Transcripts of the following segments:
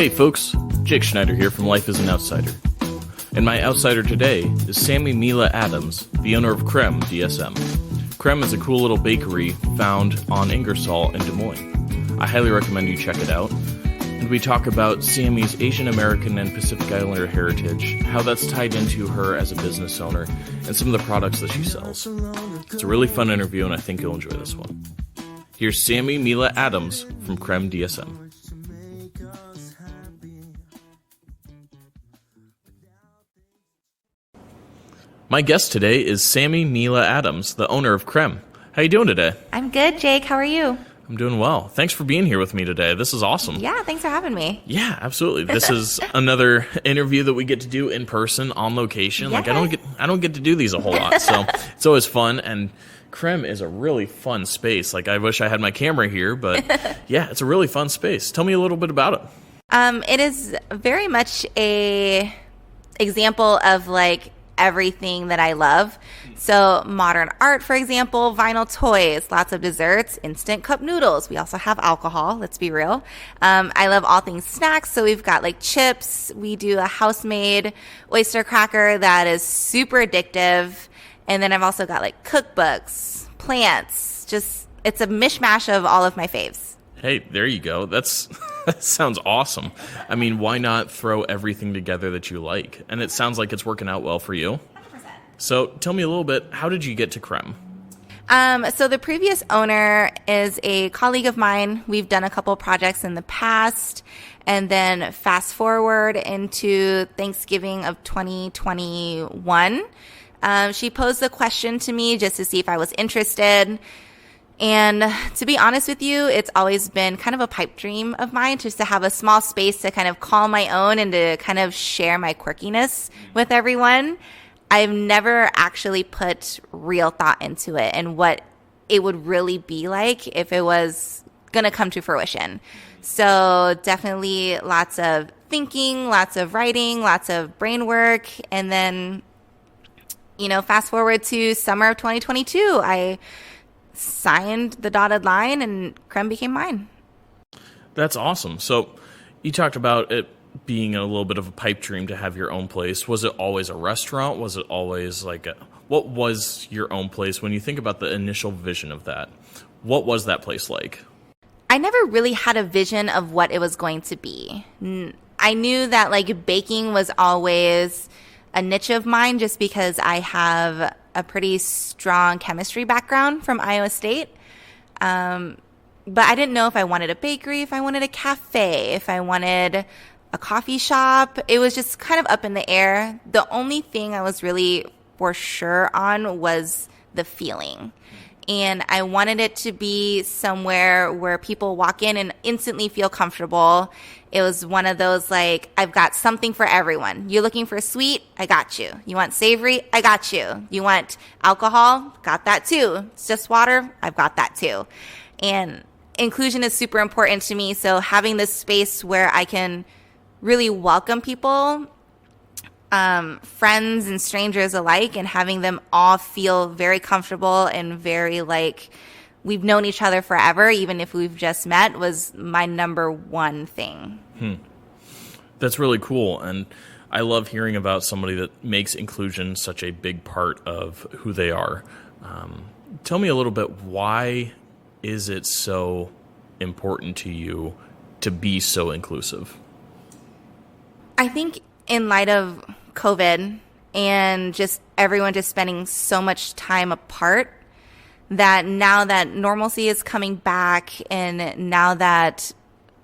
Hey folks, Jake Schneider here from Life as an Outsider. And my outsider today is Sammy Mila-Adams, the owner of Crème DSM. Crème is a cool little bakery found on Ingersoll in Des Moines. I highly recommend you check it out. And we talk about Sammy's Asian American and Pacific Islander heritage, how that's tied into her as a business owner, and some of the products that she sells. It's a really fun interview, and I think you'll enjoy this one. Here's Sammy Mila-Adams from Crème DSM. My guest today is Sammy Mila-Adams, the owner of Crème. How you doing today? I'm good, Jake. How are you? I'm doing well. Thanks for being here with me today. This is awesome. Yeah, thanks for having me. Yeah, absolutely. This is another interview that we get to do in person on location. Yes. Like I don't get to do these a whole lot, so it's always fun. And Crème is a really fun space. Like I wish I had my camera here, but yeah, it's a really fun space. Tell me a little bit about it. It is very much a example of like everything that I love. So modern art, for example, vinyl toys, lots of desserts, instant cup noodles. We also have alcohol, let's be real. I love all things snacks. So we've got like chips. We do a house-made oyster cracker that is super addictive. And then I've also got like cookbooks, plants, just it's a mishmash of all of my faves. Hey, there you go. That sounds awesome. I mean, why not throw everything together that you like? And it sounds like it's working out well for you. 100%. So tell me a little bit, how did you get to Crème? So the previous owner is a colleague of mine. We've done a couple projects in the past. And then fast forward into Thanksgiving of 2021, she posed the question to me just to see if I was interested. And to be honest with you, it's always been kind of a pipe dream of mine just to have a small space to kind of call my own and to kind of share my quirkiness with everyone. I've never actually put real thought into it and what it would really be like if it was going to come to fruition. So definitely lots of thinking, lots of writing, lots of brain work. And then, fast forward to summer of 2022, I signed the dotted line and Crème became mine. That's awesome. So you talked about it being a little bit of a pipe dream to have your own place. Was it always a restaurant? Was it always what was your own place? When you think about the initial vision of that, what was that place like? I never really had a vision of what it was going to be. I knew that like baking was always a niche of mine just because I have a pretty strong chemistry background from Iowa State. But I didn't know if I wanted a bakery, if I wanted a cafe, if I wanted a coffee shop. It was just kind of up in the air. The only thing I was really for sure on was the feeling. And I wanted it to be somewhere where people walk in and instantly feel comfortable. It was one of those like, I've got something for everyone. You're looking for sweet? I got you. You want savory? I got you. You want alcohol? Got that too. It's just water? I've got that too. And inclusion is super important to me. So having this space where I can really welcome people, friends and strangers alike, and having them all feel very comfortable and very like we've known each other forever, even if we've just met, was my number one thing. That's really cool. And I love hearing about somebody that makes inclusion such a big part of who they are. Tell me a little bit, why is it so important to you to be so inclusive? I think in light of COVID and just everyone just spending so much time apart, that now that normalcy is coming back and now that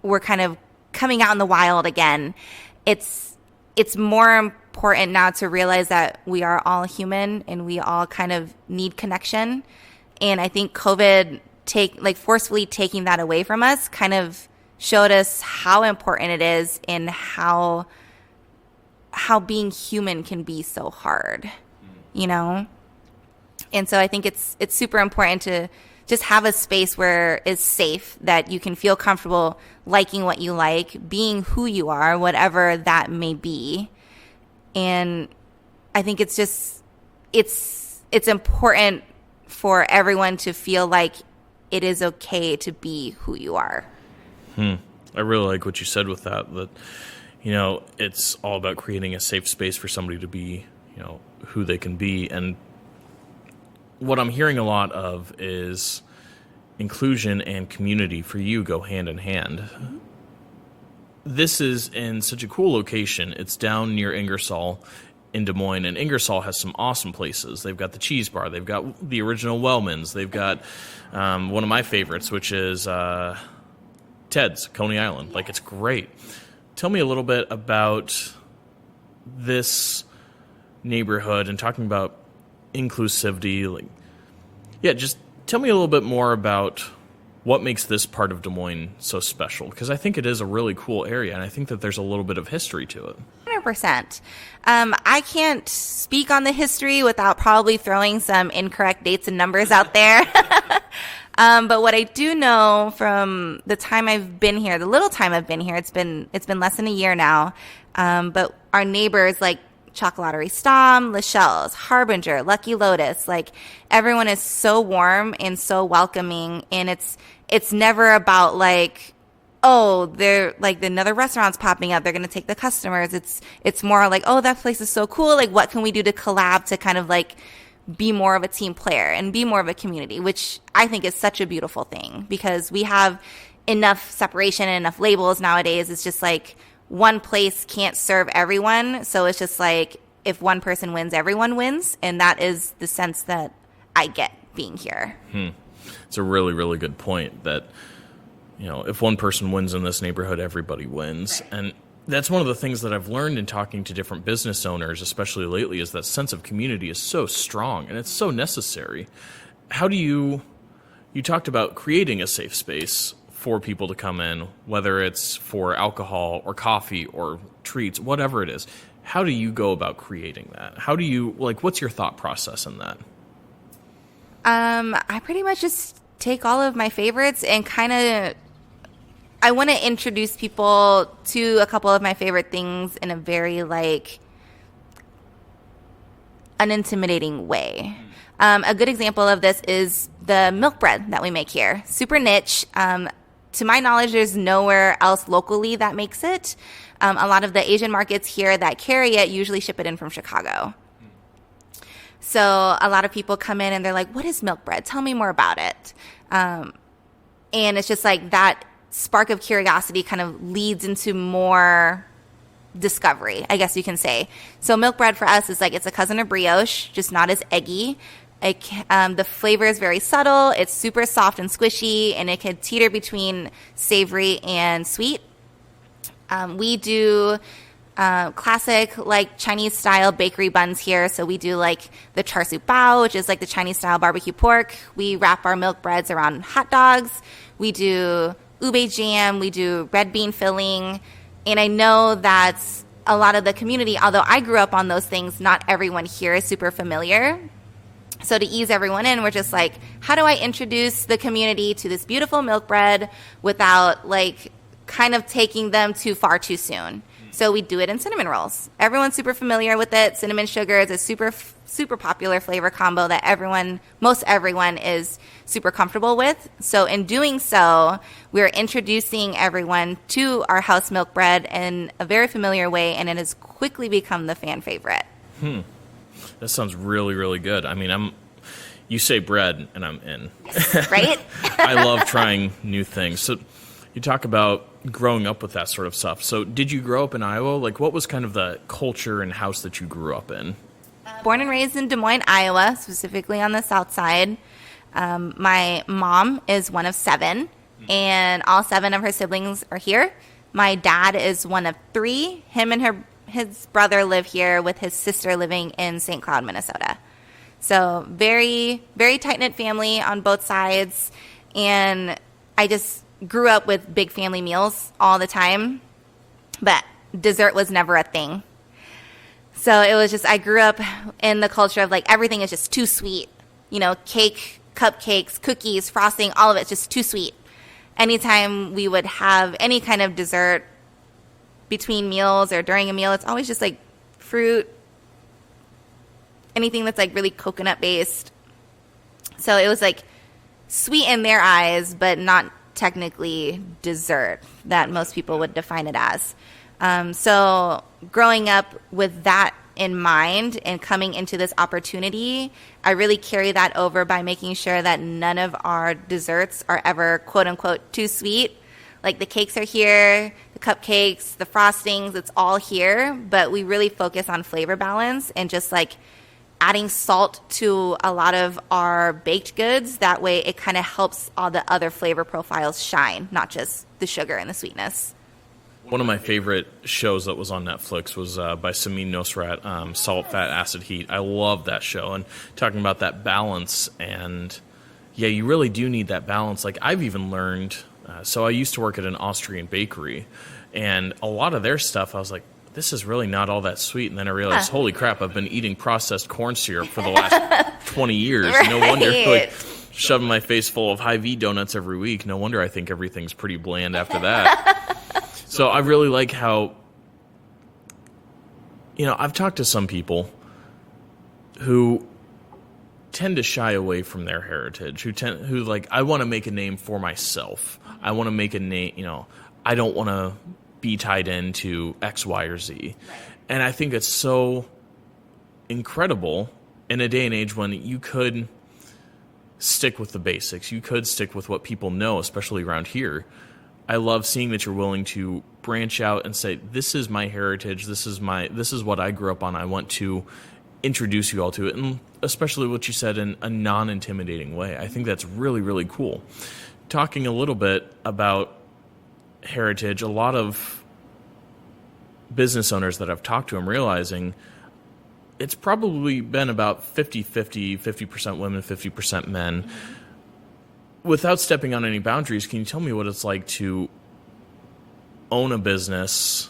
we're kind of coming out in the wild again, it's more important now to realize that we are all human and we all kind of need connection. And I think COVID forcefully taking that away from us kind of showed us how important it is and how being human can be so hard, And so I think it's super important to just have a space where it's safe, that you can feel comfortable liking what you like, being who you are, whatever that may be. And I think it's important for everyone to feel like it is okay to be who you are. I really like what you said with that, you know, it's all about creating a safe space for somebody to be, you know, who they can be. And what I'm hearing a lot of is inclusion and community for you go hand in hand. Mm-hmm. This is in such a cool location. It's down near Ingersoll in Des Moines, and Ingersoll has some awesome places. They've got the Cheese Bar. They've got the original Wellman's. They've got one of my favorites, which is Ted's, Coney Island. Like, it's great. Tell me a little bit about this neighborhood and talking about inclusivity. Like, yeah, just tell me a little bit more about what makes this part of Des Moines so special, because I think it is a really cool area, and I think that there's a little bit of history to it. 100%. I can't speak on the history without probably throwing some incorrect dates and numbers out there. But what I do know from the time I've been here, the little time I've been here, it's been less than a year now. But our neighbors like Chocolaterie Stom, Lachelle's, Harbinger, Lucky Lotus, like everyone is so warm and so welcoming, and it's never about like, oh, they're like another restaurant's popping up, they're going to take the customers. It's more like, oh, that place is so cool. Like, what can we do to collab to kind of like be more of a team player and be more of a community, which I think is such a beautiful thing, because we have enough separation and enough labels nowadays. It's just like one place can't serve everyone. So it's just like, if one person wins, everyone wins. And that is the sense that I get being here. It's a really, really good point that, you know, if one person wins in this neighborhood, everybody wins. Right. And that's one of the things that I've learned in talking to different business owners, especially lately, is that sense of community is so strong and it's so necessary. How do you talked about creating a safe space for people to come in, whether it's for alcohol or coffee or treats, whatever it is. How do you go about creating that? How do you, like, what's your thought process in that? I pretty much just take all of my favorites and kind of, I want to introduce people to a couple of my favorite things in a very, like, unintimidating way. A good example of this is the milk bread that we make here. Super niche. To my knowledge, there's nowhere else locally that makes it. A lot of the Asian markets here that carry it usually ship it in from Chicago. So a lot of people come in and they're like, what is milk bread? Tell me more about it. And it's just like that spark of curiosity kind of leads into more discovery, I guess you can say. So milk bread for us is like, it's a cousin of brioche, just not as eggy. The flavor is very subtle. It's super soft and squishy, and it can teeter between savory and sweet. We do classic, like, Chinese-style bakery buns here. So we do, like, the char siu bao, which is, like, the Chinese-style barbecue pork. We wrap our milk breads around hot dogs. We do ube jam. We do red bean filling. And I know that a lot of the community, although I grew up on those things, not everyone here is super familiar. So to ease everyone in, we're just like, how do I introduce the community to this beautiful milk bread without, like, kind of taking them too far too soon? So we do it in cinnamon rolls. Everyone's super familiar with it. Cinnamon sugar is a super popular flavor combo that most everyone is super comfortable with. So in doing so, we're introducing everyone to our house milk bread in a very familiar way, and it has quickly become the fan favorite. That sounds really, really good. I mean, you say bread, and I'm in. Yes, right? I love trying new things. So you talk about growing up with that sort of stuff. So did you grow up in Iowa? Like, what was kind of the culture and house that you grew up in? Born and raised in Des Moines, Iowa, specifically on the south side. My mom is one of 7, and all 7 of her siblings are here. My dad is one of 3. Him and his brother live here, with his sister living in St. Cloud, Minnesota. So very, very tight-knit family on both sides. And I just grew up with big family meals all the time, but dessert was never a thing. So it was just, I grew up in the culture of, like, everything is just too sweet. You know, cake, cupcakes, cookies, frosting, all of it's just too sweet. Anytime we would have any kind of dessert between meals or during a meal, it's always just like fruit, anything that's like really coconut based. So it was like sweet in their eyes, but not technically dessert that most people would define it as. So growing up with that in mind and coming into this opportunity, I really carry that over by making sure that none of our desserts are ever quote unquote too sweet. Like the cakes are here, the cupcakes, the frostings, it's all here, but we really focus on flavor balance and just like adding salt to a lot of our baked goods. That way it kind of helps all the other flavor profiles shine, not just the sugar and the sweetness. One of my favorite shows that was on Netflix was by Sammy Nosrat, Salt, Fat, Acid, Heat. I love that show, and talking about that balance, and yeah, you really do need that balance. Like I've even learned, so I used to work at an Austrian bakery, and a lot of their stuff, I was like, this is really not all that sweet. And then I realized, holy crap, I've been eating processed corn syrup for the last 20 years. Right. No wonder, like, shoving my face full of Hy-Vee donuts every week. No wonder I think everything's pretty bland after that. So I really like how, I've talked to some people who tend to shy away from their heritage, who like, I want to make a name for myself. I want to make a name, I don't want to be tied into X, Y, or Z. Right. And I think it's so incredible in a day and age when you could stick with the basics. You could stick with what people know, especially around here. I love seeing that you're willing to branch out and say, this is my heritage. This is what I grew up on. I want to introduce you all to it. And especially what you said in a non-intimidating way. I think that's really, really cool. Talking a little bit about heritage, a lot of business owners that I've talked to, I'm realizing it's probably been about 50-50, 50% women, 50% men. Without stepping on any boundaries, can you tell me what it's like to own a business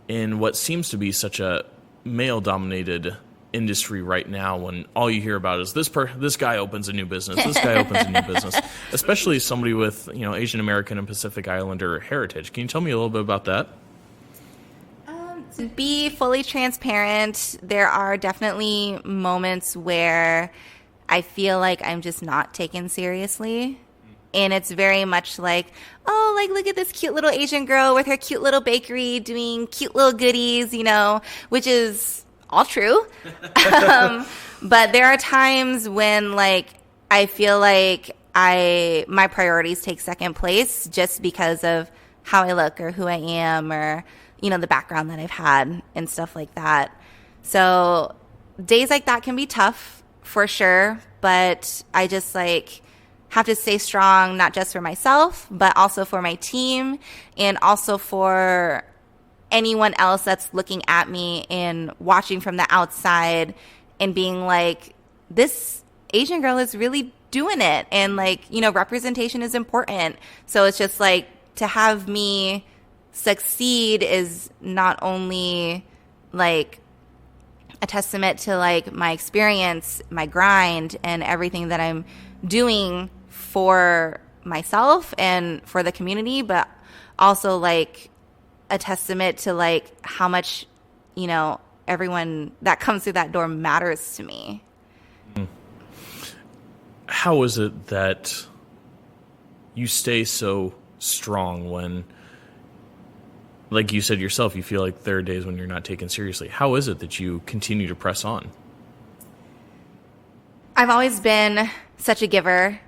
in what seems to be such a male-dominated industry right now, when all you hear about is this guy opens a new business, this guy opens a new business, especially somebody with Asian American and Pacific Islander heritage. Can you tell me a little bit about that? To be fully transparent, there are definitely moments where I feel like I'm just not taken seriously. And it's very much like, oh, like, look at this cute little Asian girl with her cute little bakery doing cute little goodies, which is all true. But there are times when, like, I feel like my priorities take second place just because of how I look or who I am or, the background that I've had and stuff like that. So days like that can be tough for sure, but I just have to stay strong, not just for myself, but also for my team and also for anyone else that's looking at me and watching from the outside and being like, this Asian girl is really doing it. And representation is important. So it's just like, to have me succeed is not only like a testament to like my experience, my grind, and everything that I'm doing for myself and for the community, but also like a testament to like how much, everyone that comes through that door matters to me. How is it that you stay so strong when, like you said yourself, you feel like there are days when you're not taken seriously? How is it that you continue to press on? I've always been such a giver,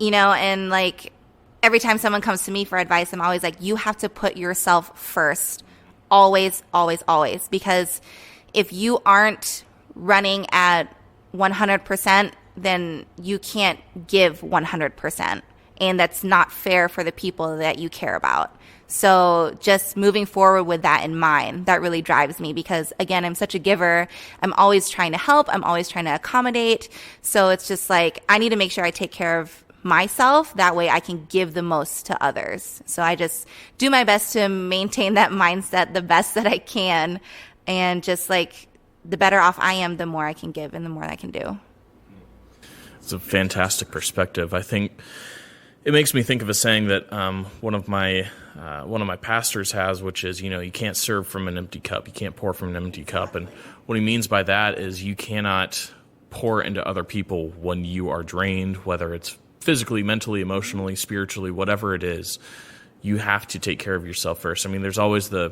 and like every time someone comes to me for advice, I'm always like, you have to put yourself first. Always, always, always. Because if you aren't running at 100%, then you can't give 100%. And that's not fair for the people that you care about. So just moving forward with that in mind, that really drives me because, again, I'm such a giver. I'm always trying to help. I'm always trying to accommodate. So it's just like, I need to make sure I take care of myself. That way I can give the most to others. So I just do my best to maintain that mindset the best that I can. And just like, the better off I am, the more I can give and the more I can do. It's a fantastic perspective. I think it makes me think of a saying that one of my pastors has, which is, you can't serve from an empty cup. You can't pour from an empty cup. And what he means by that is you cannot pour into other people when you are drained, whether it's physically, mentally, emotionally, spiritually, whatever it is, you have to take care of yourself first. I mean, there's always the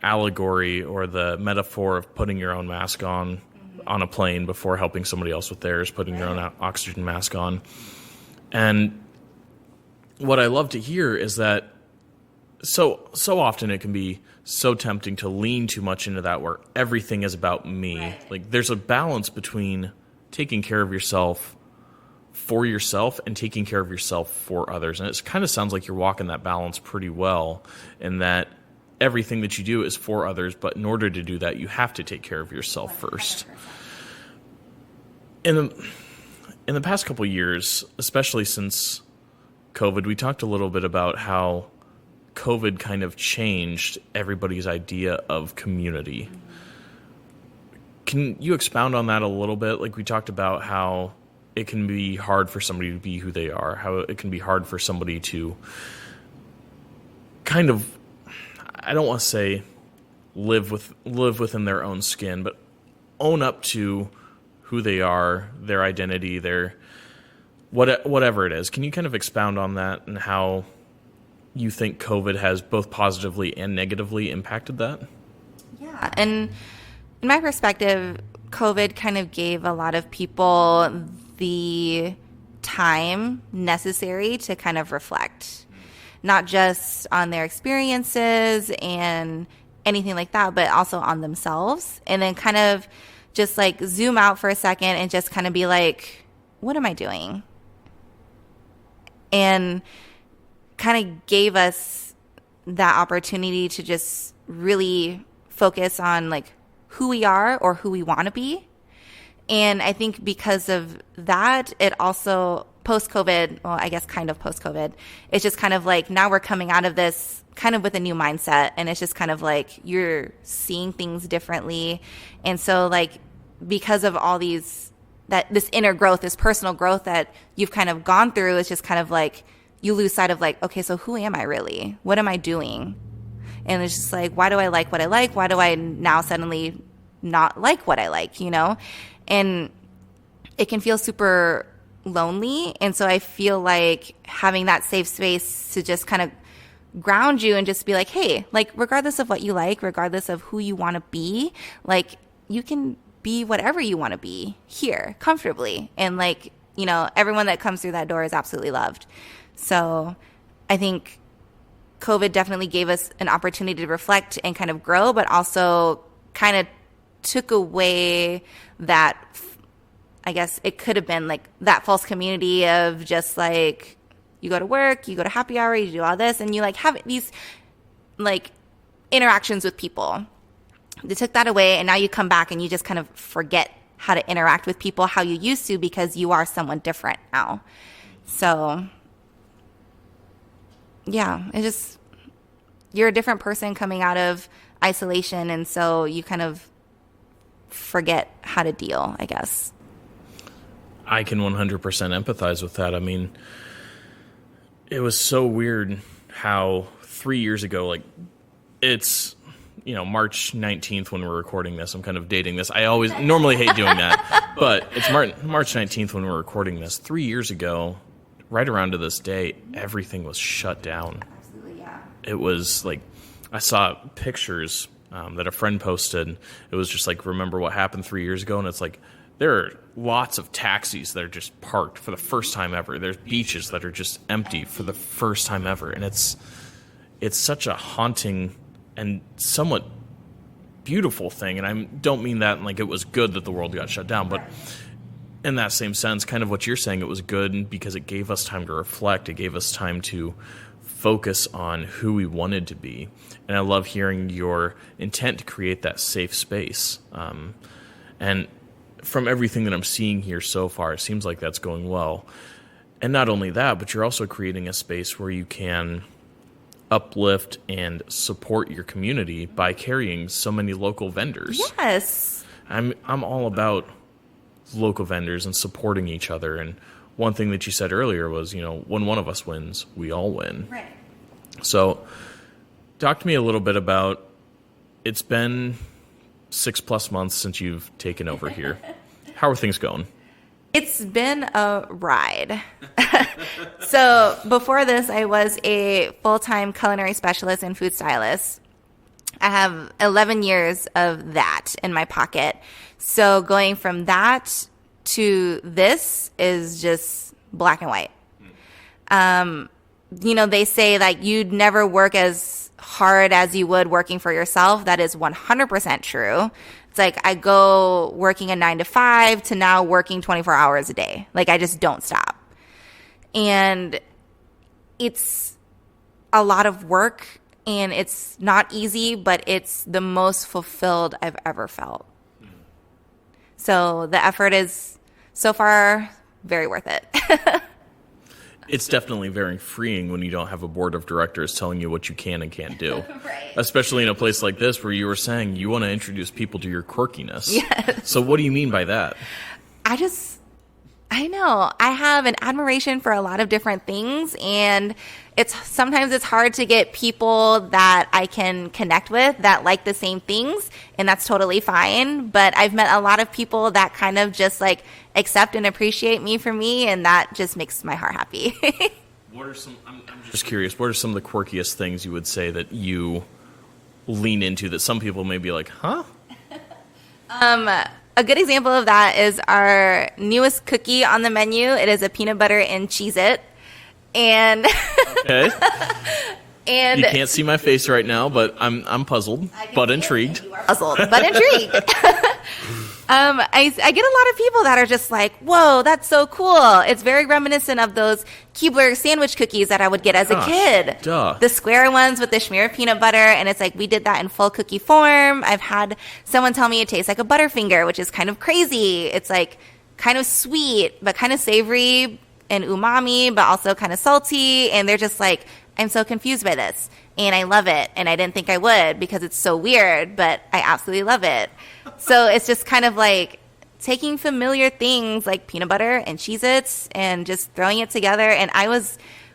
allegory or the metaphor of putting your own mask on a plane before helping somebody else with theirs, putting your own oxygen mask on. And what I love to hear is that so often it can be so tempting to lean too much into that where everything is about me. Right. Like there's a balance between taking care of yourself for yourself and taking care of yourself for others. And it kind of sounds like you're walking that balance pretty well, in that everything that you do is for others, but in order to do that, you have to take care of yourself first. In the past couple of years, especially since COVID, we talked a little bit about how COVID kind of changed everybody's idea of community. Can you expound on that a little bit? Like we talked about how it can be hard for somebody to be who they are, how it can be hard for somebody to kind of, I don't want to say live within their own skin, but own up to who they are, their identity, their whatever it is. Can you kind of expound on that and how you think COVID has both positively and negatively impacted that? Yeah, and in my perspective, COVID kind of gave a lot of people the time necessary to kind of reflect, not just on their experiences and anything like that, but also on themselves. And then kind of just like zoom out for a second and just kind of be like, what am I doing? And kind of gave us that opportunity to just really focus on like who we are or who we want to be. And I think because of that, it also post-COVID, well, I guess kind of post-COVID, it's just kind of like now we're coming out of this kind of with a new mindset. And it's just kind of like you're seeing things differently. And so like because of all these, that this inner growth, this personal growth that you've kind of gone through, it's just kind of like you lose sight of like, okay, so who am I really? What am I doing? And it's just like, why do I like what I like? Why do I now suddenly not like what I like, you know? And it can feel super lonely. And so I feel like having that safe space to just kind of ground you and just be like, hey, like regardless of what you like, regardless of who you want to be, like you can be whatever you want to be here comfortably. And like, you know, everyone that comes through that door is absolutely loved. So I think COVID definitely gave us an opportunity to reflect and kind of grow, but also kind of took away that, I guess it could have been like that false community of just like, you go to work, you go to happy hour, you do all this, and you like have these like interactions with people. They took that away, and now you come back and you just kind of forget how to interact with people how you used to because you are someone different now. So yeah, it just, you're a different person coming out of isolation, and so you kind of forget how to deal, I guess. I can 100% empathize with that. I mean, it was so weird how 3 years ago, like it's, you know, March 19th when we're recording this. I'm kind of dating this. I always normally hate doing that, but it's March 19th when we're recording this. 3 years ago, right around to this day, everything was shut down. Absolutely, yeah. It was like, I saw pictures that a friend posted. It was just like, remember what happened 3 years ago? And it's like, there are lots of taxis that are just parked for the first time ever. There's beaches that are just empty for the first time ever. And it's such a haunting and somewhat beautiful thing. And I don't mean that like it was good that the world got shut down, but in that same sense, kind of what you're saying, it was good because it gave us time to reflect. It gave us time to focus on who we wanted to be. And I love hearing your intent to create that safe space. And from everything that I'm seeing here so far, it seems like that's going well. And not only that, but you're also creating a space where you can uplift and support your community by carrying so many local vendors. Yes. I'm all about local vendors and supporting each other. And one thing that you said earlier was, you know, when one of us wins, we all win. Right. So talk to me a little bit about, it's been 6+ months since you've taken over here. How are things going? It's been a ride. So before this, I was a full-time culinary specialist and food stylist. I have 11 years of that in my pocket. So going from that to this is just black and white. They say that you'd never work as hard as you would working for yourself. That is 100% true. It's like I go working a 9 to 5 to now working 24 hours a day. Like I just don't stop. And it's a lot of work and it's not easy, but it's the most fulfilled I've ever felt. So the effort is so far very worth it. It's definitely very freeing when you don't have a board of directors telling you what you can and can't do. Right. Especially in a place like this where you were saying you want to introduce people to your quirkiness. Yes. So what do you mean by that? I know. I have an admiration for a lot of different things, and sometimes it's hard to get people that I can connect with that like the same things, and that's totally fine. But I've met a lot of people that kind of just like accept and appreciate me for me, and that just makes my heart happy. I'm just curious, what are some of the quirkiest things you would say that you lean into that some people may be like, huh? A good example of that is our newest cookie on the menu. It is a peanut butter and Cheez-It. And okay. And you can't see my face right now, but I'm puzzled, but intrigued. You are puzzled, but intrigued. I get a lot of people that are just like, whoa, that's so cool. It's very reminiscent of those Keebler sandwich cookies that I would get as a kid. Duh. The square ones with the schmear of peanut butter. And it's like, we did that in full cookie form. I've had someone tell me it tastes like a Butterfinger, which is kind of crazy. It's like kind of sweet, but kind of savory and umami, but also kind of salty. And they're just like, I'm so confused by this. And I love it. And I didn't think I would because it's so weird, but I absolutely love it. So it's just kind of like taking familiar things like peanut butter and Cheez-Its and just throwing it together. And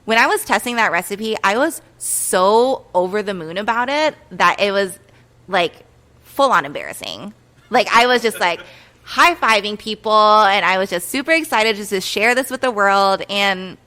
when I was testing that recipe, I was so over the moon about it that it was like full on embarrassing. Like I was just like high-fiving people and I was just super excited just to share this with the world. And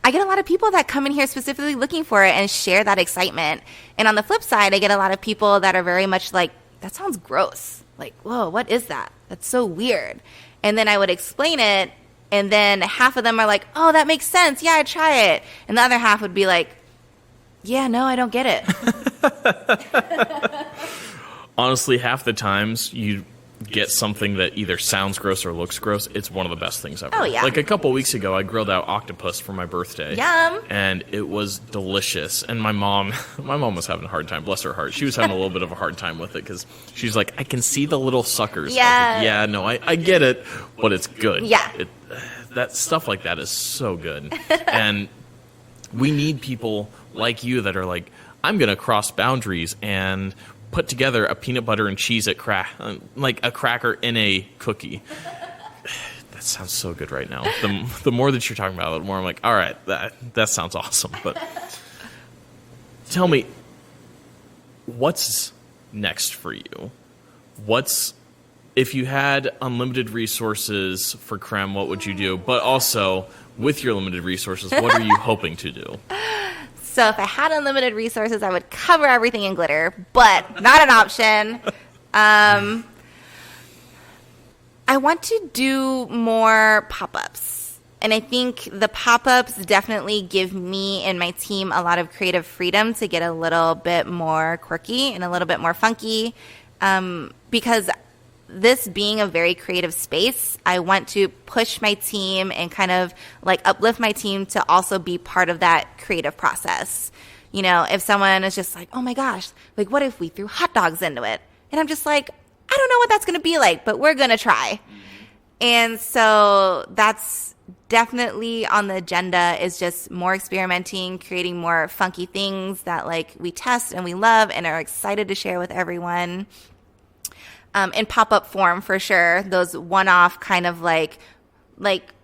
I get a lot of people that come in here specifically looking for it and share that excitement. And on the flip side, I get a lot of people that are very much like, that sounds gross. Like, whoa, what is that? That's so weird. And then I would explain it, and then half of them are like, oh, that makes sense. Yeah, I'd try it. And the other half would be like, yeah, no, I don't get it. Honestly, half the times you get something that either sounds gross or looks gross, it's one of the best things ever. Oh, yeah. Like a couple weeks ago, I grilled out octopus for my birthday. Yum. And it was delicious. And my mom was having a hard time, bless her heart. She was having a little bit of a hard time with it because she's like, I can see the little suckers. Yeah. Like, yeah, no, I get it, but it's good. Yeah. That stuff like that is so good. And we need people like you that are like, I'm going to cross boundaries and put together a peanut butter and cheese like a cracker in a cookie. That sounds so good right now. The more that you're talking about it, the more I'm like, all right, that sounds awesome. But tell me, what's next for you? If you had unlimited resources for Crème, what would you do? But also, with your limited resources, what are you hoping to do? So if I had unlimited resources, I would cover everything in glitter, but not an option. I want to do more pop-ups. And I think the pop-ups definitely give me and my team a lot of creative freedom to get a little bit more quirky and a little bit more funky. Because this being a very creative space, I want to push my team and kind of like uplift my team to also be part of that creative process. You know, if someone is just like, oh my gosh, like what if we threw hot dogs into it? And I'm just like, I don't know what that's going to be like, but we're going to try. And so that's definitely on the agenda, is just more experimenting, creating more funky things that like we test and we love and are excited to share with everyone. In pop-up form for sure, those one-off kind of like,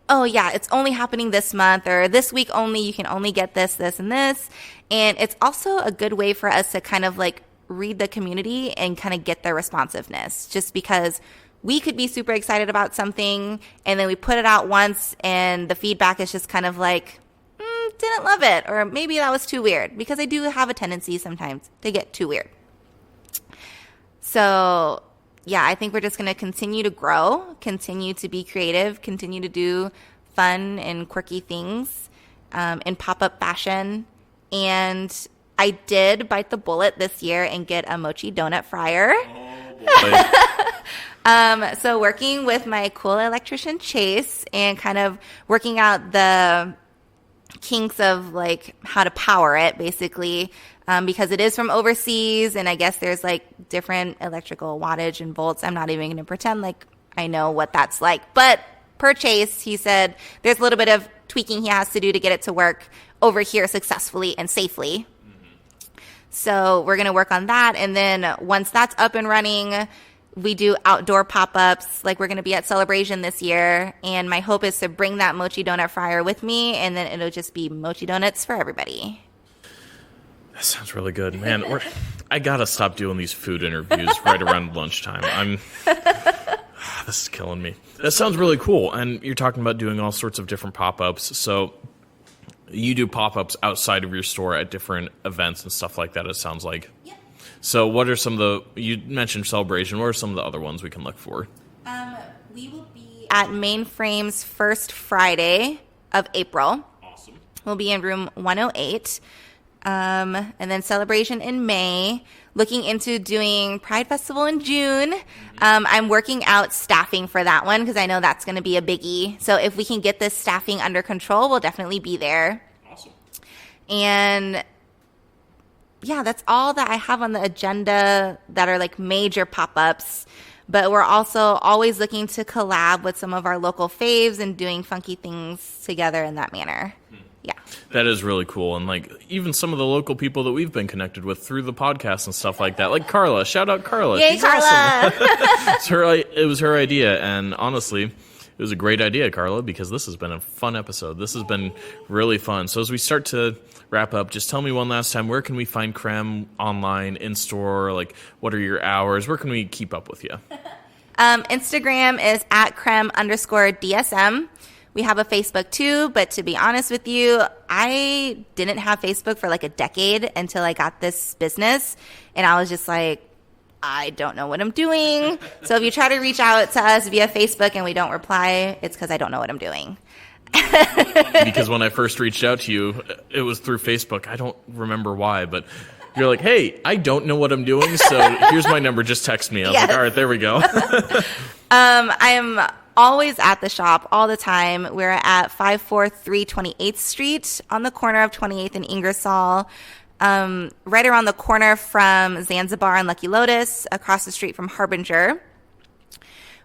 oh yeah, it's only happening this month or this week only, you can only get this, this, and this. And it's also a good way for us to kind of like read the community and kind of get their responsiveness, just because we could be super excited about something, and then we put it out once, and the feedback is just kind of like, didn't love it, or maybe that was too weird, because I do have a tendency sometimes to get too weird. So yeah, I think we're just going to continue to grow, continue to be creative, continue to do fun and quirky things in pop-up fashion. And I did bite the bullet this year and get a mochi donut fryer. So working with my cool electrician Chase and kind of working out the kinks of like how to power it, basically, because it is from overseas, and I guess there's like different electrical wattage and volts. I'm not even going to pretend like I know what that's like, but per Chase, he said there's a little bit of tweaking he has to do to get it to work over here successfully and safely. So we're going to work on that, and then once that's up and running, we do outdoor pop-ups. Like, we're going to be at Celebration this year, and my hope is to bring that mochi donut fryer with me, and then it'll just be mochi donuts for everybody. That sounds really good, man. I gotta stop doing these food interviews right around lunchtime. This is killing me. That sounds really cool, and you're talking about doing all sorts of different pop-ups. So you do pop-ups outside of your store at different events and stuff like that, it sounds like. Yep. So what are some of the, you mentioned Celebration, what are some of the other ones we can look for? We will be at Mainframe's first Friday of April. Awesome. We'll be in room 108. And then Celebration in May. Looking into doing Pride Festival in June. I'm working out staffing for that one because I know that's going to be a biggie. So if we can get this staffing under control, we'll definitely be there. Awesome. And yeah, that's all that I have on the agenda that are like major pop-ups. But we're also always looking to collab with some of our local faves and doing funky things together in that manner. Yeah. That is really cool. And like even some of the local people that we've been connected with through the podcast and stuff like that. Like Carla. Shout out Carla. Yay, She's Carla. Awesome. It was her idea. And honestly, it was a great idea, Carla, because this has been a fun episode. This has been really fun. So as we start to wrap up, just tell me one last time, where can we find Crème online, in store? Like, what are your hours? Where can we keep up with you? Instagram is at Crème_DSM. We have a Facebook too, but to be honest with you, I didn't have Facebook for like a decade until I got this business. And I was just like, I don't know what I'm doing. So if you try to reach out to us via Facebook and we don't reply, it's because I don't know what I'm doing. Because when I first reached out to you, it was through Facebook. I don't remember why, but you're like, hey, I don't know what I'm doing, so here's my number. Just text me. I was like, all right, there we go. I am always at the shop all the time. We're at 543 28th Street on the corner of 28th and Ingersoll, right around the corner from Zanzibar and Lucky Lotus, across the street from Harbinger.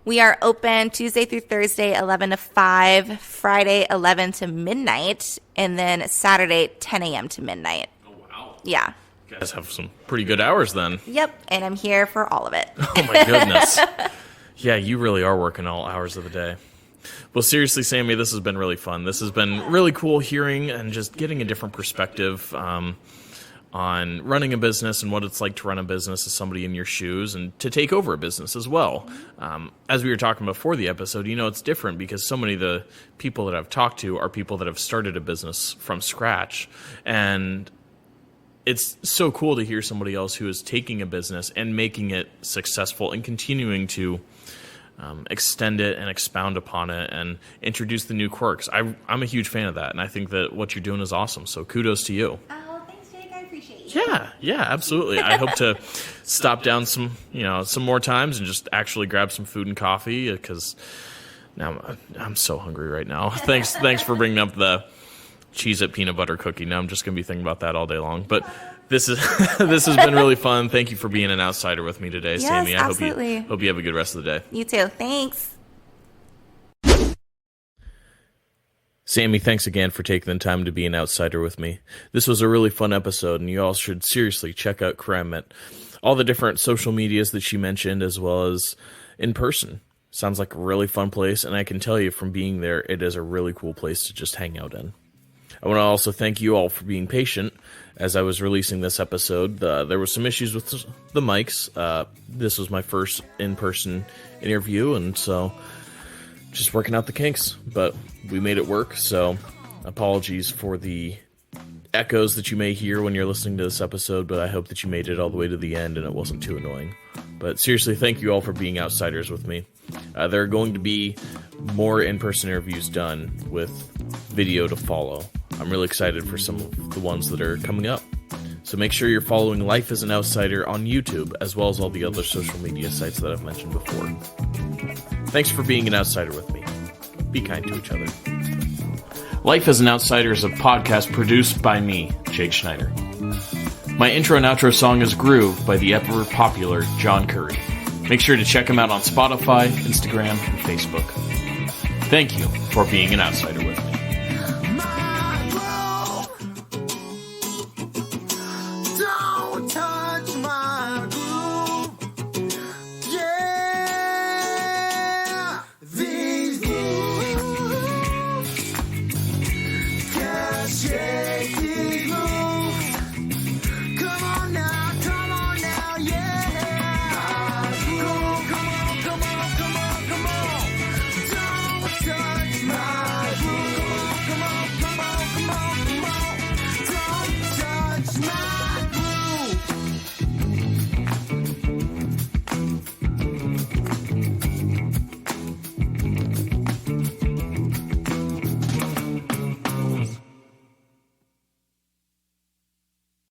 We are open Tuesday through Thursday, 11 to 5, Friday, 11 to midnight, and then Saturday, 10 a.m. to midnight. Oh, wow. Yeah. You guys have some pretty good hours then. Yep, and I'm here for all of it. Oh, my goodness. Yeah, you really are working all hours of the day. Well, seriously, Sammy, this has been really fun. This has been really cool hearing and just getting a different perspective on running a business and what it's like to run a business as somebody in your shoes and to take over a business as well. As we were talking before the episode, you know, it's different because so many of the people that I've talked to are people that have started a business from scratch. And it's so cool to hear somebody else who is taking a business and making it successful and continuing to extend it and expound upon it and introduce the new quirks. I'm a huge fan of that, and I think that what you're doing is awesome. So kudos to you. Oh, thanks, Jake. I appreciate you. Yeah, absolutely. I hope to stop down some more times and just actually grab some food and coffee because now I'm so hungry right now. Thanks for bringing up the Cheez-It peanut butter cookie. Now I'm just going to be thinking about that all day long. But this has been really fun. Thank you for being an outsider with me today, Yes, Sammy. I absolutely. hope you have a good rest of the day. You too. Thanks. Sammy, thanks again for taking the time to be an outsider with me. This was a really fun episode, and you all should seriously check out Crème at all the different social medias that she mentioned, as well as in person. Sounds like a really fun place, and I can tell you from being there, it is a really cool place to just hang out in. I want to also thank you all for being patient as I was releasing this episode. There were some issues with the mics. This was my first in-person interview, and so just working out the kinks. But we made it work, so apologies for the echoes that you may hear when you're listening to this episode, but I hope that you made it all the way to the end and it wasn't too annoying. But seriously, thank you all for being outsiders with me. There are going to be more in-person interviews done with video to follow. I'm really excited for some of the ones that are coming up. So make sure you're following Life as an Outsider on YouTube, as well as all the other social media sites that I've mentioned before. Thanks for being an outsider with me. Be kind to each other. Life as an Outsider is a podcast produced by me, Jake Schneider. My intro and outro song is Groove by the ever-popular John Curry. Make sure to check him out on Spotify, Instagram, and Facebook. Thank you for being an outsider with me.